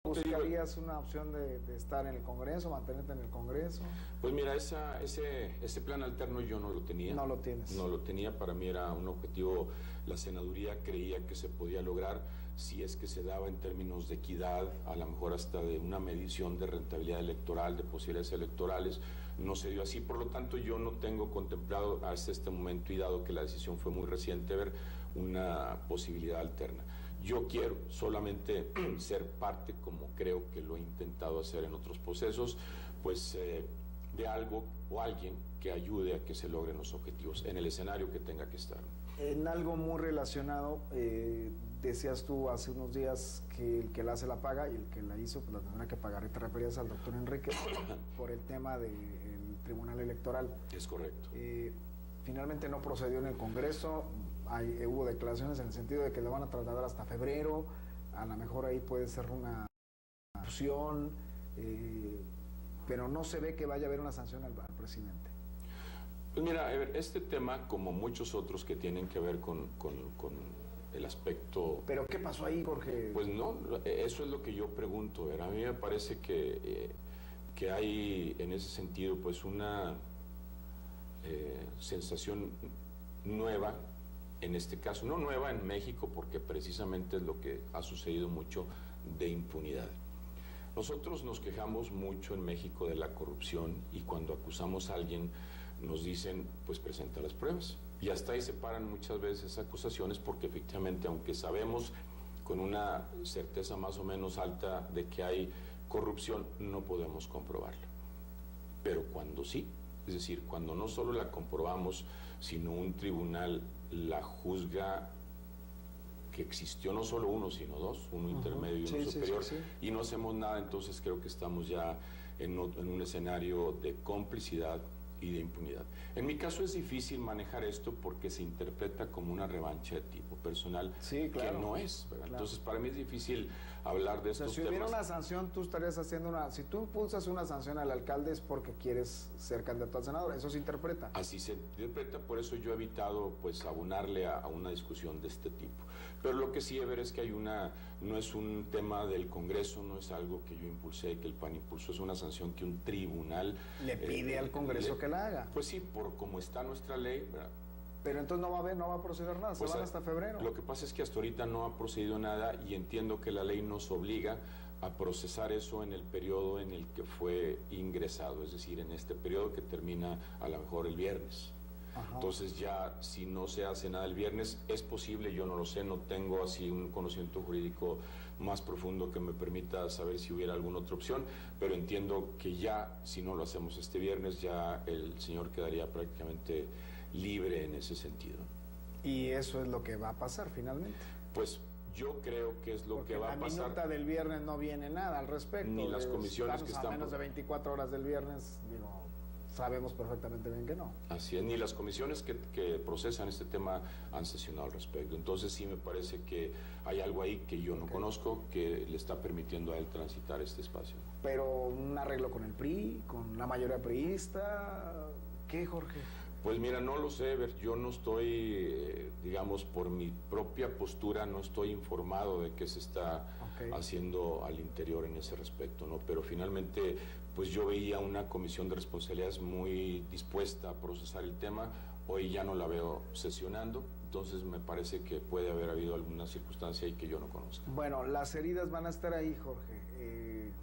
¿Buscarías una opción de estar en el Congreso, mantenerte en el Congreso? Pues mira, ese plan alterno yo no lo tenía. No lo tienes. No lo tenía, para mí era un objetivo, la senaduría creía que se podía lograr si es que se daba en términos de equidad, a lo mejor hasta de una medición de rentabilidad electoral, de posibilidades electorales, no se dio así, por lo tanto yo no tengo contemplado hasta este momento, y dado que la decisión fue muy reciente, ver una posibilidad alterna. Yo quiero solamente ser parte, como creo que lo he intentado hacer en otros procesos, pues de algo o alguien que ayude a que se logren los objetivos en el escenario que tenga que estar. En algo muy relacionado, decías tú hace unos días que el que la hace la paga, y el que la hizo pues la tendrá que pagar, y te referías al doctor Enrique por el tema del Tribunal Electoral. Es correcto. Finalmente no procedió en el Congreso, hubo declaraciones en el sentido de que la van a trasladar hasta febrero, a lo mejor ahí puede ser una opción, pero no se ve que vaya a haber una sanción al presidente. Pues mira, este tema, como muchos otros que tienen que ver con el aspecto... ¿Pero qué pasó ahí, Jorge? Pues no, eso es lo que yo pregunto. A mí me parece que hay en ese sentido pues una sensación nueva, en este caso, no nueva en México, porque precisamente es lo que ha sucedido mucho, de impunidad. Nosotros nos quejamos mucho en México de la corrupción, y cuando acusamos a alguien nos dicen, pues presenta las pruebas. Y hasta ahí se paran muchas veces acusaciones, porque efectivamente, aunque sabemos con una certeza más o menos alta de que hay corrupción, no podemos comprobarla. Pero cuando sí, es decir, cuando no solo la comprobamos, sino un tribunal la juzga, que existió no solo uno, sino dos, uno intermedio y uno superior, y no hacemos nada, entonces creo que estamos ya en un escenario de complicidad y de impunidad. En mi caso es difícil manejar esto porque se interpreta como una revancha de tipo personal, que no es, ¿verdad? Claro. Entonces para mí es difícil hablar de estos temas. Si hubiera una sanción, tú estarías haciendo si tú impulsas una sanción al alcalde es porque quieres ser candidato al senador, eso se interpreta. Así se interpreta, por eso yo he evitado pues abonarle a una discusión de este tipo. Pero lo que sí, Ever, es que no es un tema del Congreso, no es algo que yo impulsé, que el PAN impulsó, es una sanción que un tribunal le pide al Congreso que la haga. Pues sí, por como está nuestra ley, ¿verdad? Pero entonces no va a proceder nada, pues se van hasta febrero. Lo que pasa es que hasta ahorita no ha procedido nada, y entiendo que la ley nos obliga a procesar eso en el periodo en el que fue ingresado, es decir, en este periodo que termina a lo mejor el viernes. Ajá. Entonces ya si no se hace nada el viernes, es posible, yo no lo sé, no tengo así un conocimiento jurídico más profundo que me permita saber si hubiera alguna otra opción, pero entiendo que ya si no lo hacemos este viernes, ya el señor quedaría prácticamente libre en ese sentido. Y eso es lo que va a pasar finalmente. Pues yo creo que es lo que va a pasar. La minuta del viernes no viene nada al respecto. Ni las comisiones que están... a menos de 24 horas del viernes, digo, sabemos perfectamente bien que no. Así es, ni las comisiones que procesan este tema han sesionado al respecto. Entonces sí me parece que hay algo ahí que yo no conozco, que le está permitiendo a él transitar este espacio. Pero un arreglo con el PRI, con la mayoría priista, ¿qué, Jorge? Pues mira, no lo sé, yo no estoy, digamos, por mi propia postura, no estoy informado de qué se está haciendo al interior en ese respecto, ¿no? Pero finalmente, pues yo veía una comisión de responsabilidades muy dispuesta a procesar el tema, hoy ya no la veo sesionando, entonces me parece que puede haber habido alguna circunstancia ahí que yo no conozca. Bueno, las heridas van a estar ahí, Jorge.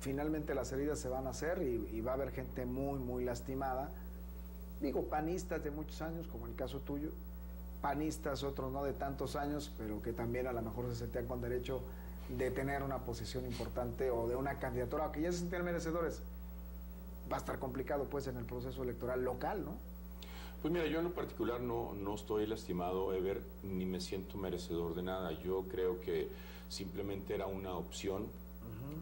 Finalmente las heridas se van a hacer y va a haber gente muy, muy lastimada. Digo, panistas de muchos años, como el caso tuyo, panistas otros no de tantos años, pero que también a lo mejor se sentían con derecho de tener una posición importante o de una candidatura, aunque ya se sentían merecedores. Va a estar complicado pues en el proceso electoral local, ¿no? Pues mira, yo en lo particular no estoy lastimado, Ever, ni me siento merecedor de nada. Yo creo que simplemente era una opción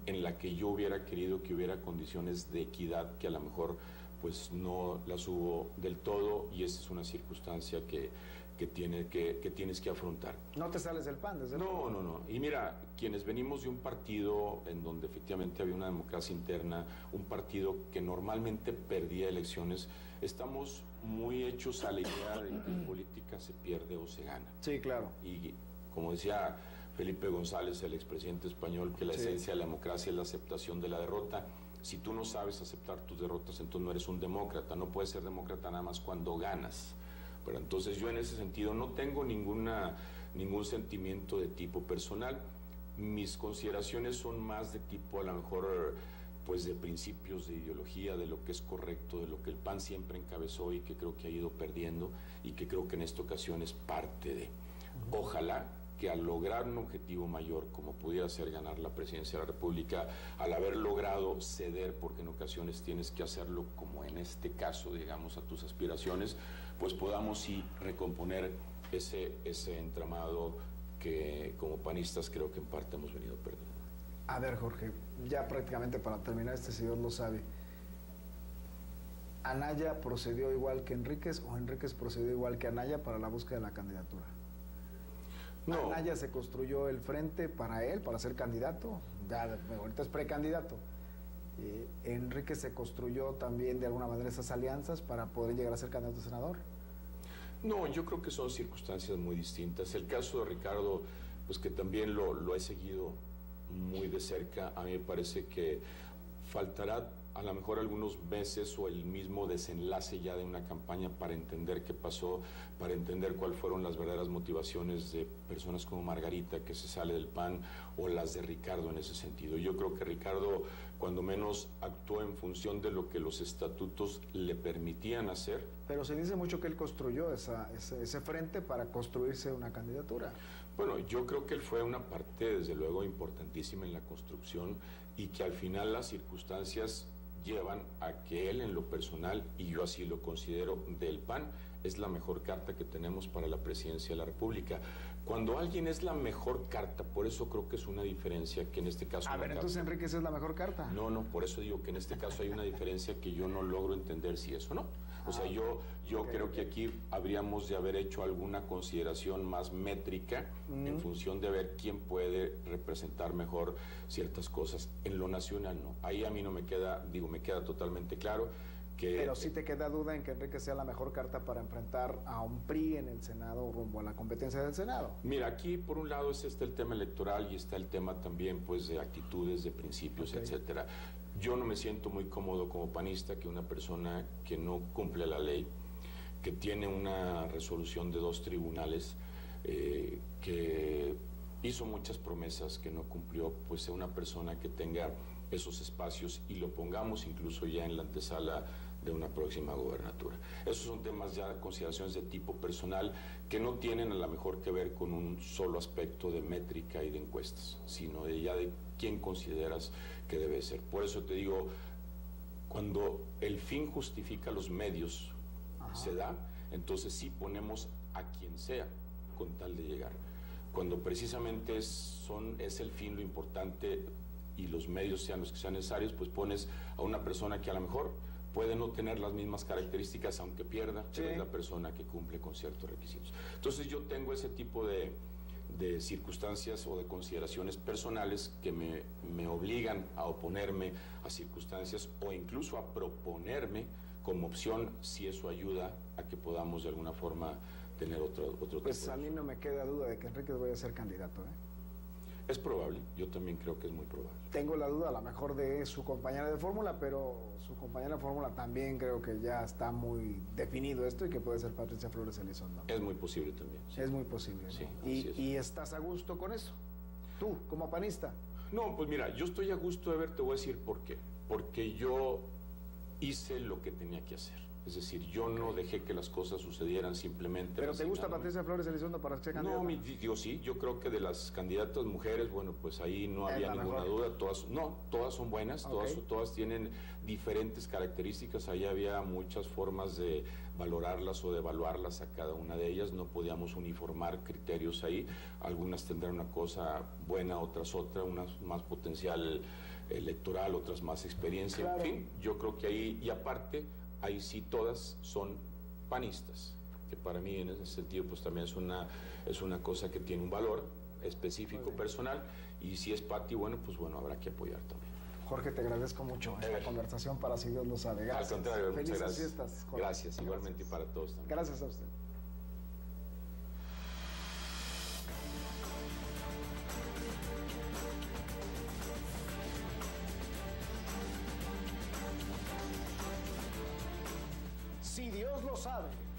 en la que yo hubiera querido que hubiera condiciones de equidad que a lo mejor pues no las hubo del todo, y esa es una circunstancia que tienes que afrontar. No te sales del PAN, desde luego. No. Y mira, quienes venimos de un partido en donde efectivamente había una democracia interna, un partido que normalmente perdía elecciones, estamos muy hechos a la idea de que en política se pierde o se gana. Sí, claro. Y como decía Felipe González, el expresidente español, que la esencia de la democracia es la aceptación de la derrota. Si tú no sabes aceptar tus derrotas, entonces no eres un demócrata. No puedes ser demócrata nada más cuando ganas. Pero entonces yo en ese sentido no tengo ningún sentimiento de tipo personal. Mis consideraciones son más de tipo, a lo mejor, pues de principios, de ideología, de lo que es correcto, de lo que el PAN siempre encabezó y que creo que ha ido perdiendo y que creo que en esta ocasión es parte de. Ojalá que al lograr un objetivo mayor, como pudiera ser ganar la presidencia de la República, al haber logrado ceder, porque en ocasiones tienes que hacerlo, como en este caso, digamos, a tus aspiraciones, pues podamos sí recomponer ese entramado que como panistas creo que en parte hemos venido perdiendo. A ver, Jorge, ya prácticamente para terminar, si Dios lo sabe, ¿Anaya procedió igual que Enríquez o Enríquez procedió igual que Anaya para la búsqueda de la candidatura? No. Anaya se construyó el frente para él, para ser candidato, ya ahorita es precandidato. Enríquez se construyó también de alguna manera esas alianzas para poder llegar a ser candidato a senador. No, yo creo que son circunstancias muy distintas. El caso de Ricardo, pues que también lo he seguido muy de cerca, a mí me parece que faltará a lo mejor algunos meses o el mismo desenlace ya de una campaña para entender qué pasó, para entender cuáles fueron las verdaderas motivaciones de personas como Margarita, que se sale del PAN, o las de Ricardo en ese sentido. Yo creo que Ricardo, cuando menos, actuó en función de lo que los estatutos le permitían hacer. Pero se dice mucho que él construyó ese frente para construirse una candidatura. Bueno, yo creo que él fue una parte, desde luego, importantísima en la construcción y que al final las circunstancias llevan a que él, en lo personal, y yo así lo considero, del PAN, es la mejor carta que tenemos para la presidencia de la República. Cuando alguien es la mejor carta, por eso creo que es una diferencia que en este caso... A ver, entonces Enríquez es la mejor carta. No, por eso digo que en este caso hay una diferencia que yo no logro entender si eso no. O sea, yo creo que aquí habríamos de haber hecho alguna consideración más métrica en función de ver quién puede representar mejor ciertas cosas. En lo nacional no. Ahí a mí no me queda, me queda totalmente claro que... Pero sí te queda duda en que Enríquez sea la mejor carta para enfrentar a un PRI en el Senado rumbo a la competencia del Senado. Mira, aquí por un lado está el tema electoral y está el tema también pues de actitudes, de principios, etcétera. Yo no me siento muy cómodo como panista que una persona que no cumple la ley, que tiene una resolución de 2 tribunales, que hizo muchas promesas que no cumplió, pues sea una persona que tenga esos espacios y lo pongamos incluso ya en la antesala de una próxima gobernatura. Esos son temas ya, consideraciones de tipo personal que no tienen a lo mejor que ver con un solo aspecto de métrica y de encuestas, sino de quién consideras que debe ser. Por eso te digo, cuando el fin justifica los medios, se da, entonces sí ponemos a quien sea con tal de llegar. Cuando precisamente es el fin lo importante y los medios sean los que sean necesarios, pues pones a una persona que a lo mejor puede no tener las mismas características aunque pierda, pero es la persona que cumple con ciertos requisitos. Entonces yo tengo ese tipo de circunstancias o de consideraciones personales que me obligan a oponerme a circunstancias o incluso a proponerme como opción si eso ayuda a que podamos de alguna forma tener otro tipo. Pues a mí no me queda duda de que Enríquez vaya a ser candidato, Es probable, yo también creo que es muy probable. Tengo la duda a lo mejor de su compañera de fórmula, pero su compañera de fórmula también creo que ya está muy definido esto y que puede ser Patricia Flores Elizondo. Es muy posible también. Sí. Es muy posible, ¿no? Sí, ¿Y estás a gusto con eso? Tú, como panista. No, pues mira, yo estoy a gusto de ver, te voy a decir por qué. Porque yo hice lo que tenía que hacer. Es decir, yo no dejé que las cosas sucedieran simplemente. ¿Pero te gusta Patricia Flores Elizondo para ser candidata? No, digo sí, yo creo que de las candidatas mujeres, bueno, pues ahí no había ninguna duda, todas son buenas, todas tienen diferentes características, ahí había muchas formas de valorarlas o de evaluarlas a cada una de ellas, no podíamos uniformar criterios ahí, algunas tendrán una cosa buena, otras otra, unas más potencial electoral, otras más experiencia, claro. En fin, yo creo que ahí, y aparte, ahí sí todas son panistas, que para mí en ese sentido pues también es una cosa que tiene un valor específico, personal, y si es Pati, bueno, pues bueno, habrá que apoyar también. Jorge, te agradezco mucho esta conversación para Si Dios lo sabe. Gracias. Al contrario, Felices muchas gracias. Fiestas, Jorge. Gracias, igualmente para todos también. Gracias a usted. lo sabe.